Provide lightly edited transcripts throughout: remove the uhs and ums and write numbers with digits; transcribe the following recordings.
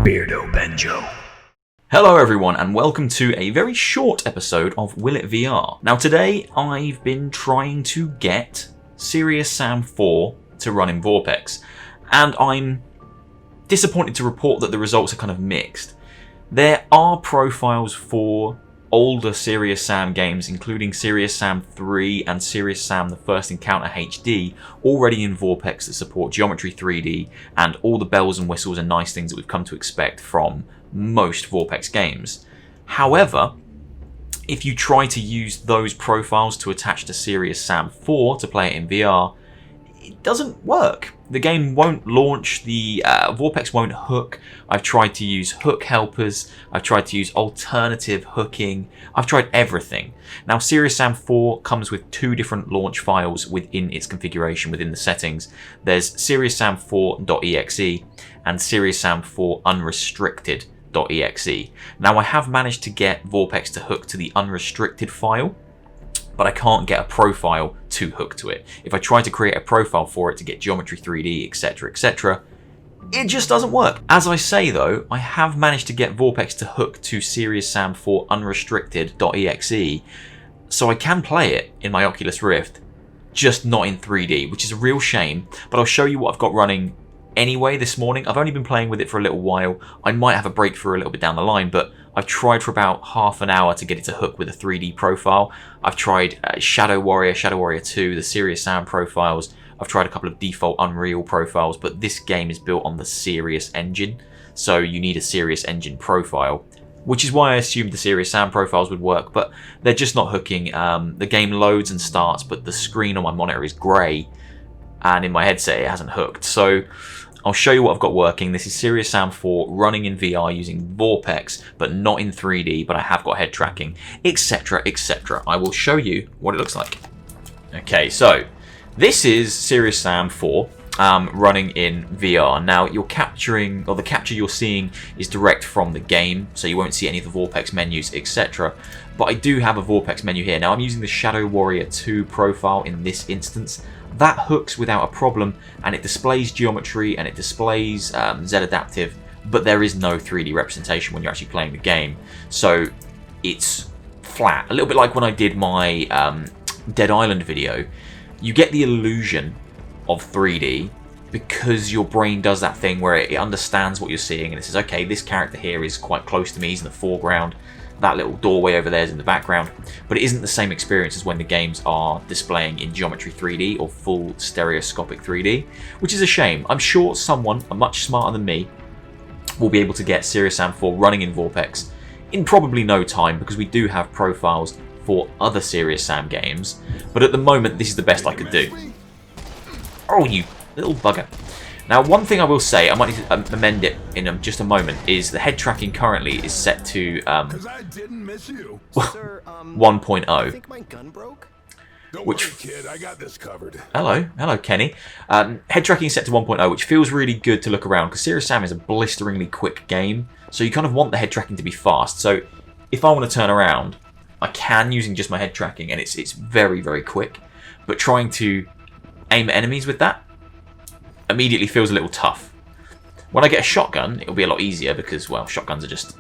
Beardo Benjo. Hello everyone and welcome to a very short episode of Will It VR. Now today I've been trying to get Serious Sam 4 to run in Vorpx, and I'm disappointed to report that the results are kind of mixed. There are profiles for older Serious Sam games, including Serious Sam 3 and Serious Sam The First Encounter HD, already in Vorpx that support geometry 3D and all the bells and whistles and nice things that we've come to expect from most Vorpx games. However, if you try to use those profiles to attach to Serious Sam 4 to play it in VR, it doesn't work. The game won't launch, the Vorpx won't hook. I've tried to use hook helpers, I've tried to use alternative hooking, I've tried everything. Now Serious Sam 4 comes with two different launch files within its configuration, within the settings. There's SeriousSam4.exe and Serious Sam 4 Unrestricted.exe. Now I have managed to get Vorpx to hook to the unrestricted file, but I can't get a profile to hook to it. If I try to create a profile for it to get geometry 3D, etc, etc, it just doesn't work. As I say though, I have managed to get Vorpx to hook to Serious Sam 4 Unrestricted.exe, so I can play it in my Oculus Rift, just not in 3D, which is a real shame, but I'll show you what I've got running anyway this morning. I've only been playing with it for a little while. I might have a breakthrough a little bit down the line, but I've tried for about half an hour to get it to hook with a 3D profile. I've tried Shadow Warrior 2, the Serious Sam profiles. I've tried a couple of default Unreal profiles, but this game is built on the Serious engine, so you need a Serious engine profile, which is why I assumed the Serious Sam profiles would work, but they're just not hooking. The game loads and starts, but the screen on my monitor is grey, and in my headset it hasn't hooked. So I'll show you what I've got working. This is Serious Sam 4 running in VR using Vorpx, but not in 3D, but I have got head tracking, etc, etc. I will show you what it looks like. Okay, so this is Serious Sam 4 running in VR. Now you're capturing, or the capture you're seeing is direct from the game, so you won't see any of the Vorpx menus, etc. But I do have a Vorpx menu here. Now I'm using the Shadow Warrior 2 profile in this instance. That hooks without a problem, and it displays geometry and it displays Z adaptive, but there is no 3D representation when you're actually playing the game. So it's flat, a little bit like when I did my Dead Island video. You get the illusion of 3D because your brain does that thing where it understands what you're seeing and it says, okay, this character here is quite close to me, he's in the foreground, that little doorway over there is in the background, but it isn't the same experience as when the games are displaying in geometry 3D or full stereoscopic 3D, which is a shame. I'm sure someone much smarter than me will be able to get Serious Sam 4 running in Vorpx in probably no time, because we do have profiles for other Serious Sam games, but at the moment this is the best I could do. Oh, you little bugger. Now, one thing I will say, I might need to amend it in just a moment, is the head tracking currently is set to 1.0. Which, kid, I got this covered. Hello, Kenny. Head tracking is set to 1.0, which feels really good to look around, because Serious Sam is a blisteringly quick game, so you kind of want the head tracking to be fast. So if I want to turn around, I can using just my head tracking, and it's very, very quick. But trying to aim at enemies with that immediately feels a little tough. When I get a shotgun, it'll be a lot easier because, well, shotguns are just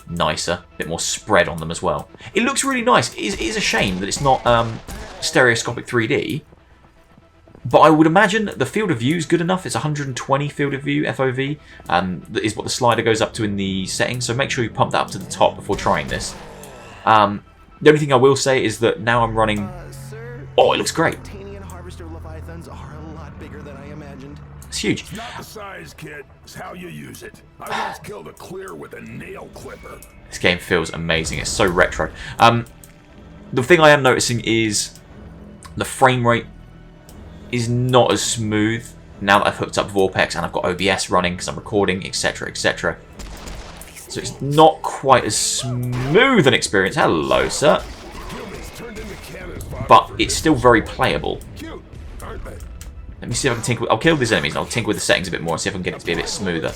nicer, a bit more spread on them as well. It looks really nice. It is a shame that it's not stereoscopic 3D, but I would imagine the field of view is good enough. It's 120 field of view, FOV, that is what the slider goes up to in the settings, so make sure you pump that up to the top before trying this. The only thing I will say is that now I'm running... Oh, it looks great. It's huge. It's not the size, kid. It's how you use it. I once killed a clear with a nail clipper. This game feels amazing. It's so retro. The thing I am noticing is the frame rate is not as smooth now that I've hooked up Vorpx and I've got OBS running because I'm recording, etc, etc. So it's not quite as smooth an experience. Hello, sir. But it's still very playable. Let me see if I can tinker with... I'll kill these enemies and I'll tinker with the settings a bit more and see if I can get it to be a bit smoother.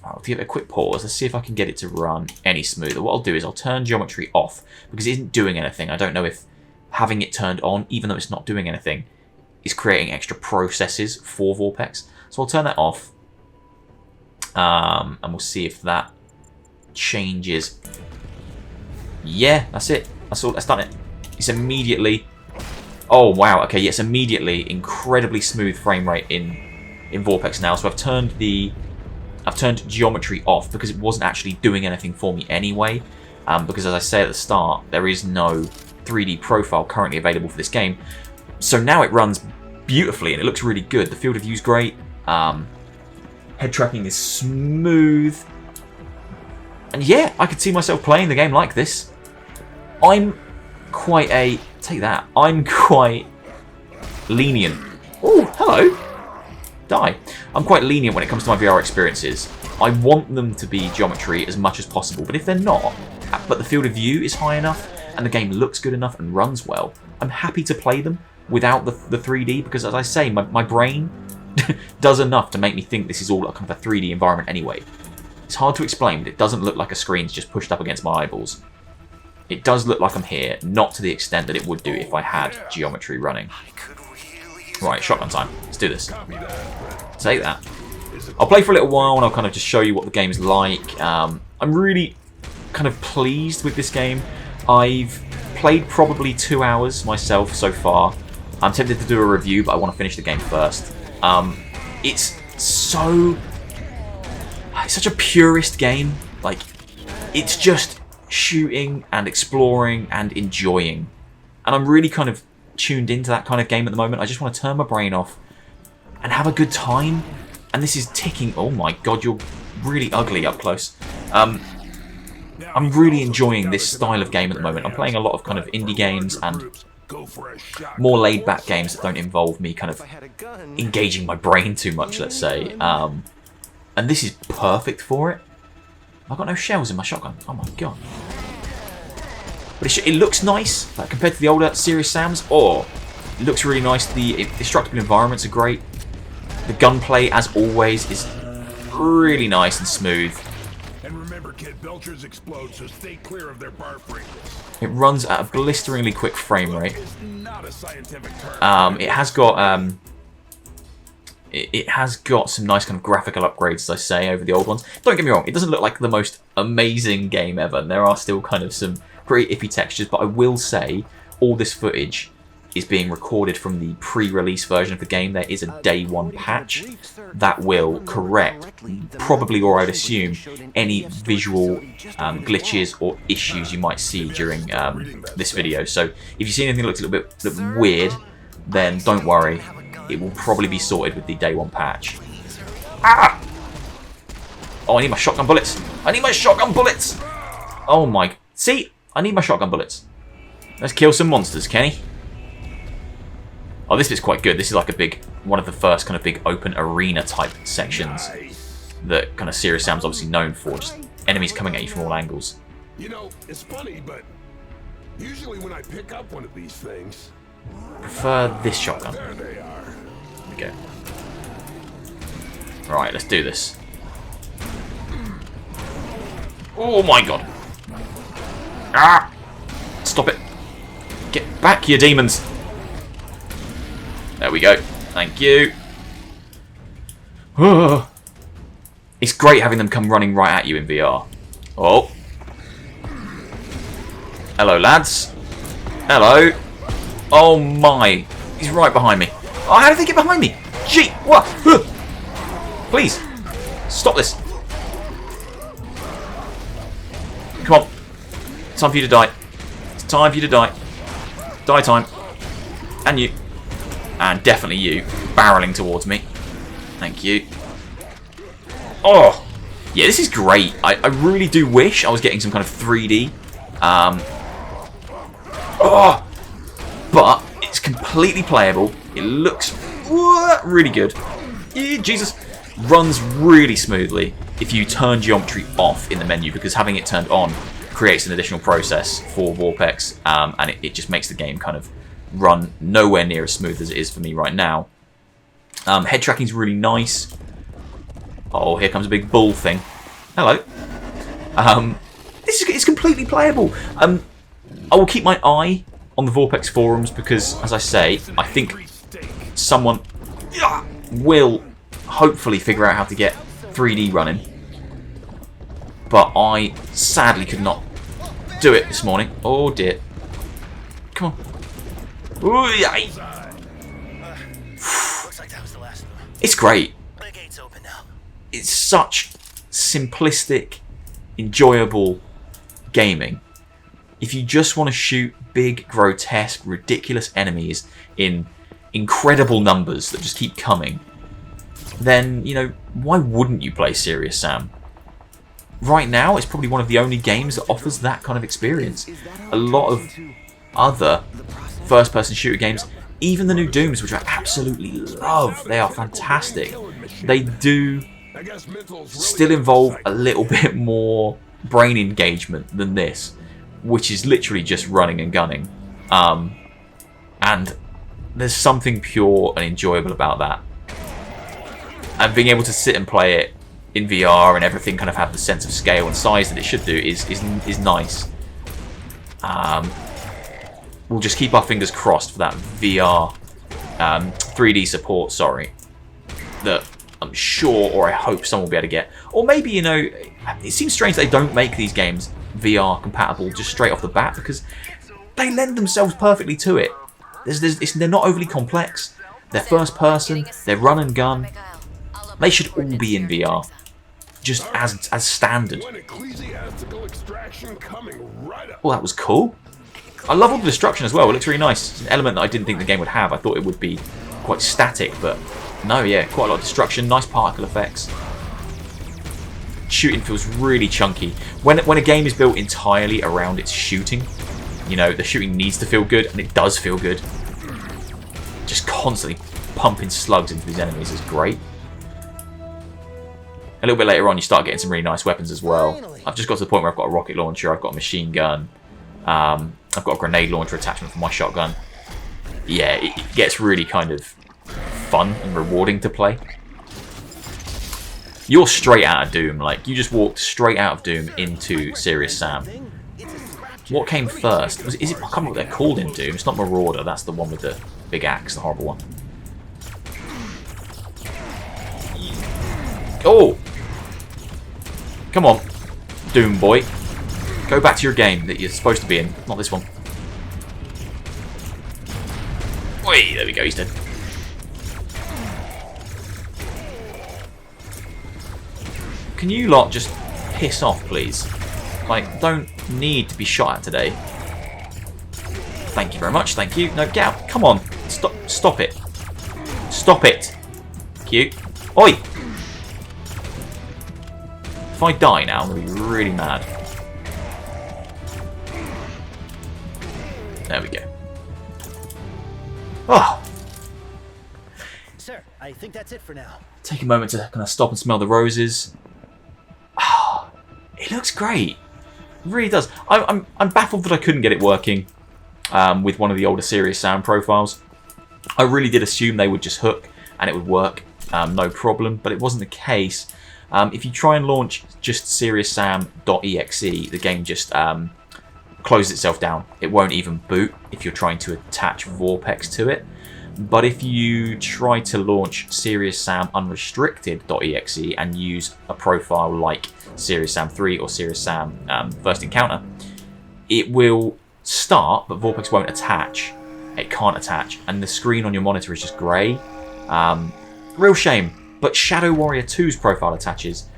I'll give it a quick pause. Let's see if I can get it to run any smoother. What I'll do is I'll turn geometry off because it isn't doing anything. I don't know if having it turned on, even though it's not doing anything, is creating extra processes for Vorpx. So I'll turn that off. And we'll see if that changes. Yeah, that's it. That's all. That's done it. It's immediately. Oh wow. Okay, yes, immediately incredibly smooth frame rate in Vorpx now. So I've turned geometry off because it wasn't actually doing anything for me anyway. Because as I say at the start, there is no 3D profile currently available for this game. So now it runs beautifully and it looks really good. The field of view is great. Head tracking is smooth. And yeah, I could see myself playing the game like this. I'm quite lenient. Oh, hello. Die. I'm quite lenient when it comes to my VR experiences. I want them to be geometry as much as possible, but if they're not, but the field of view is high enough and the game looks good enough and runs well, I'm happy to play them without the 3D, because as I say, my brain does enough to make me think this is all kind of a 3D environment anyway. It's hard to explain, but it doesn't look like a screen's just pushed up against my eyeballs. It does look like I'm here, not to the extent that it would do if I had geometry running. Right, shotgun time. Let's do this. Take that. I'll play for a little while and I'll kind of just show you what the game's like. I'm really kind of pleased with this game. I've played probably 2 hours myself so far. I'm tempted to do a review, but I want to finish the game first. It's such a purist game. Like, it's just shooting and exploring and enjoying. And I'm really kind of tuned into that kind of game at the moment. I just want to turn my brain off and have a good time. And this is ticking. Oh my god, you're really ugly up close. I'm really enjoying this style of game at the moment. I'm playing a lot of kind of indie games and more laid-back games that don't involve me kind of engaging my brain too much, let's say. And this is perfect for it. I've got no shells in my shotgun. Oh my god. But it looks nice, like, compared to the older Serious Sams. Oh, it looks really nice. The destructible environments are great. The gunplay, as always, is really nice and smooth. And remember, kid, Belchers explode, so stay clear of their bar fragrance. It runs at a blisteringly quick frame rate. It has got some nice kind of graphical upgrades, as I say, over the old ones. Don't get me wrong, it doesn't look like the most amazing game ever, and there are still kind of some pretty iffy textures, but I will say all this footage is being recorded from the pre-release version of the game. There is a day one patch that will correct, probably, or I'd assume, any visual glitches or issues you might see during this video. So if you see anything that looks a little bit weird, then don't worry. It will probably be sorted with the day one patch. Ah! Oh, I need my shotgun bullets. I need my shotgun bullets! Oh my... See? I need my shotgun bullets. Let's kill some monsters, Kenny. Oh, this bit's quite good. This is like one of the first kind of big open arena type sections that kind of Serious Sam's obviously known for. Just enemies coming at you from all angles. You know, it's funny, but usually when I pick up one of these things, prefer this shotgun. there they are. There we go. Right, let's do this. Oh my god. Ah! Stop it. Get back, you demons. There we go. Thank you. It's great having them come running right at you in VR. Oh. Hello, lads. Hello. Oh my. He's right behind me. Oh, how did they get behind me? Gee, what? Please. Stop this. Come on. It's time for you to die. It's time for you to die. Die time. And you. And definitely you, barreling towards me. Thank you. Oh! Yeah, this is great. I really do wish I was getting some kind of 3D. Oh! But it's completely playable. It looks really good. Jesus! Runs really smoothly if you turn geometry off in the menu, because having it turned on creates an additional process for Vorpx, and it just makes the game kind of run nowhere near as smooth as it is for me right now. Head tracking is really nice. Oh, here comes a big bull thing. Hello. It's completely playable. I will keep my eye on the Vorpx forums because, as I say, I think someone will hopefully figure out how to get 3D running. But I sadly could not do it this morning. Oh dear. Come on. Ooh, yay. Looks like that was the last one. It's great. The gate's open now. It's such simplistic, enjoyable gaming. If you just want to shoot big, grotesque, ridiculous enemies in incredible numbers that just keep coming, then, you know, why wouldn't you play Serious Sam? Right now, it's probably one of the only games that offers that kind of experience. A lot of other first-person shooter games, even the new Dooms, which I absolutely love, they are fantastic. They do still involve a little bit more brain engagement than this, which is literally just running and gunning. And there's something pure and enjoyable about that. And being able to sit and play it in VR and everything kind of have the sense of scale and size that it should do is nice. We'll just keep our fingers crossed for that VR 3D support, sorry, that I'm sure, or I hope someone will be able to get. Or maybe, you know, it seems strange they don't make these games VR compatible just straight off the bat, because they lend themselves perfectly to it. They're not overly complex. They're first person. They're run and gun. They should all be in VR, just as standard. Well, that was cool. I love all the destruction as well. It looks really nice. It's an element that I didn't think the game would have. I thought it would be quite static, but no, yeah, quite a lot of destruction. Nice particle effects. Shooting feels really chunky. When a game is built entirely around its shooting, you know, the shooting needs to feel good, and it does feel good. Just constantly pumping slugs into these enemies is great. A little bit later on, you start getting some really nice weapons as well. I've just got to the point where I've got a rocket launcher, I've got a machine gun, I've got a grenade launcher attachment for my shotgun. Yeah, it gets really kind of fun and rewarding to play. You're straight out of Doom, like, you just walked straight out of Doom into Serious Sam. What came first? I can't remember what they're called in Doom. It's not Marauder, that's the one with the big axe, the horrible one. Oh! Come on, Doom boy. Go back to your game that you're supposed to be in, not this one. Oi, there we go, he's dead. Can you lot just piss off, please? Like, don't need to be shot at today. Thank you very much, thank you. No, get out, come on. Stop it. Stop it. Thank you. Oi! If I die now, I'm going to be really mad. There we go. Oh! Sir, I think that's it for now. Take a moment to kind of stop and smell the roses. Oh, it looks great. It really does. I'm baffled that I couldn't get it working with one of the older Serious Sam profiles. I really did assume they would just hook and it would work, no problem, but it wasn't the case. If you try and launch just SeriousSam.exe, the game just closes itself down. It won't even boot if you're trying to attach Vorpx to it. But if you try to launch SeriousSam Unrestricted.exe and use a profile like Serious Sam 3 or Serious Sam First Encounter, it will start, but Vorpx won't attach. It can't attach, and the screen on your monitor is just grey. Real shame. But Shadow Warrior 2's profile attaches,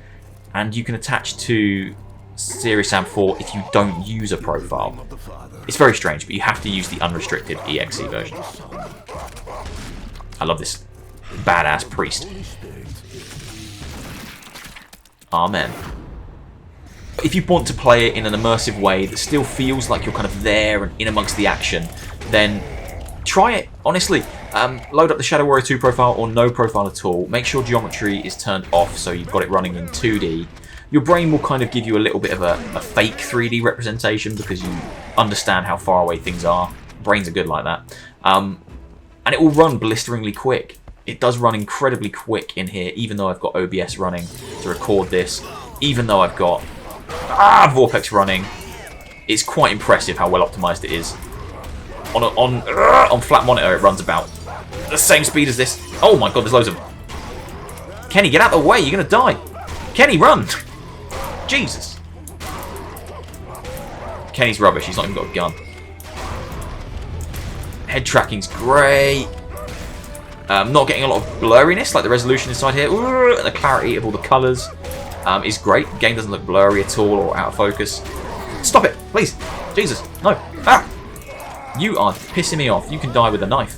and you can attach to Serious Sam 4 if you don't use a profile. It's very strange, but you have to use the unrestricted EXE version. I love this badass priest. Amen. If you want to play it in an immersive way that still feels like you're kind of there and in amongst the action, then try it, honestly. Load up the Shadow Warrior 2 profile or no profile at all. Make sure geometry is turned off so you've got it running in 2D. Your brain will kind of give you a little bit of a fake 3D representation because you understand how far away things are. Brains are good like that. And it will run blisteringly quick. It does run incredibly quick in here, even though I've got OBS running to record this. Even though I've got Vorpx running. It's quite impressive how well optimized it is. On flat monitor, it runs about the same speed as this. Oh my god, there's loads of them. Kenny, get out of the way, you're going to die. Kenny, run! Jesus. Kenny's rubbish. He's not even got a gun. Head tracking's great. Not getting a lot of blurriness, like the resolution inside here. Ooh, and the clarity of all the colours is great. The game doesn't look blurry at all or out of focus. Stop it, please. Jesus, no. Ah! You are pissing me off. You can die with a knife.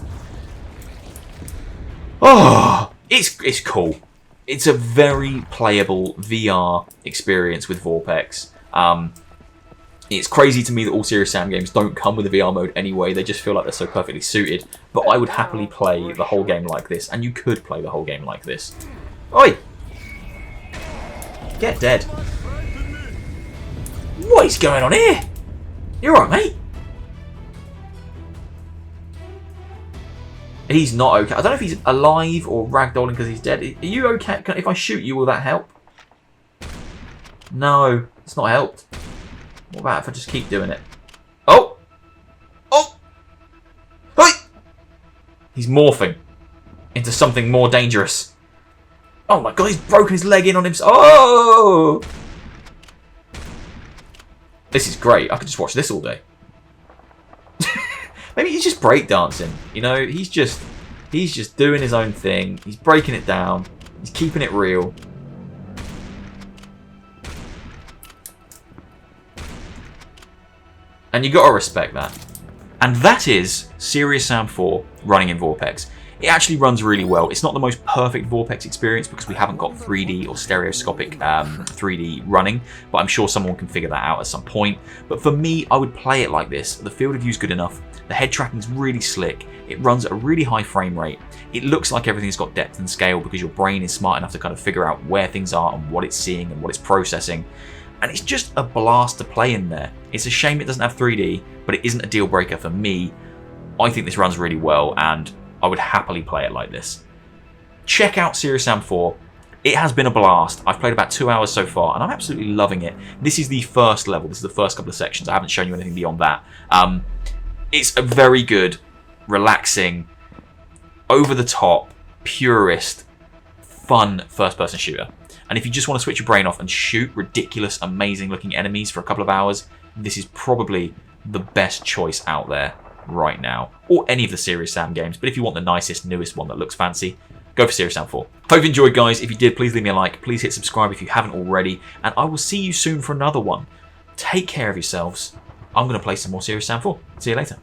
Oh, it's cool. It's a very playable VR experience with Vorpx. It's crazy to me that all Serious Sam games don't come with a VR mode anyway. They just feel like they're so perfectly suited. But I would happily play the whole game like this, and you could play the whole game like this. Oi! Get dead. What is going on here? You alright, mate? He's not okay. I don't know if he's alive or ragdolling because he's dead. Are you okay? If I shoot you, will that help? No, it's not helped. What about if I just keep doing it? Oh! Oh! Hey! He's morphing into something more dangerous. Oh my god, he's broken his leg in on himself. Oh! This is great. I could just watch this all day. Maybe he's just breakdancing. You know, he's just doing his own thing. He's breaking it down. He's keeping it real. And you gotta respect that. And that is Serious Sam 4 running in Vorpx. It actually runs really well. It's not the most perfect Vorpx experience because we haven't got 3D or stereoscopic 3D running, but I'm sure someone can figure that out at some point. But for me, I would play it like this. The field of view is good enough. The head tracking's really slick. It runs at a really high frame rate. It looks like everything's got depth and scale because your brain is smart enough to kind of figure out where things are and what it's seeing and what it's processing. And it's just a blast to play in there. It's a shame it doesn't have 3D, but it isn't a deal breaker for me. I think this runs really well, and I would happily play it like this. Check out Serious Sam 4. It has been a blast. I've played about 2 hours so far, and I'm absolutely loving it. This is the first level. This is the first couple of sections. I haven't shown you anything beyond that. It's a very good, relaxing, over-the-top, purist, fun first-person shooter. And if you just want to switch your brain off and shoot ridiculous, amazing-looking enemies for a couple of hours, this is probably the best choice out there right now. Or any of the Serious Sam games. But if you want the nicest, newest one that looks fancy, go for Serious Sam 4. Hope you enjoyed, guys. If you did, please leave me a like. Please hit subscribe if you haven't already. And I will see you soon for another one. Take care of yourselves. I'm going to play some more Serious Sam 4. See you later.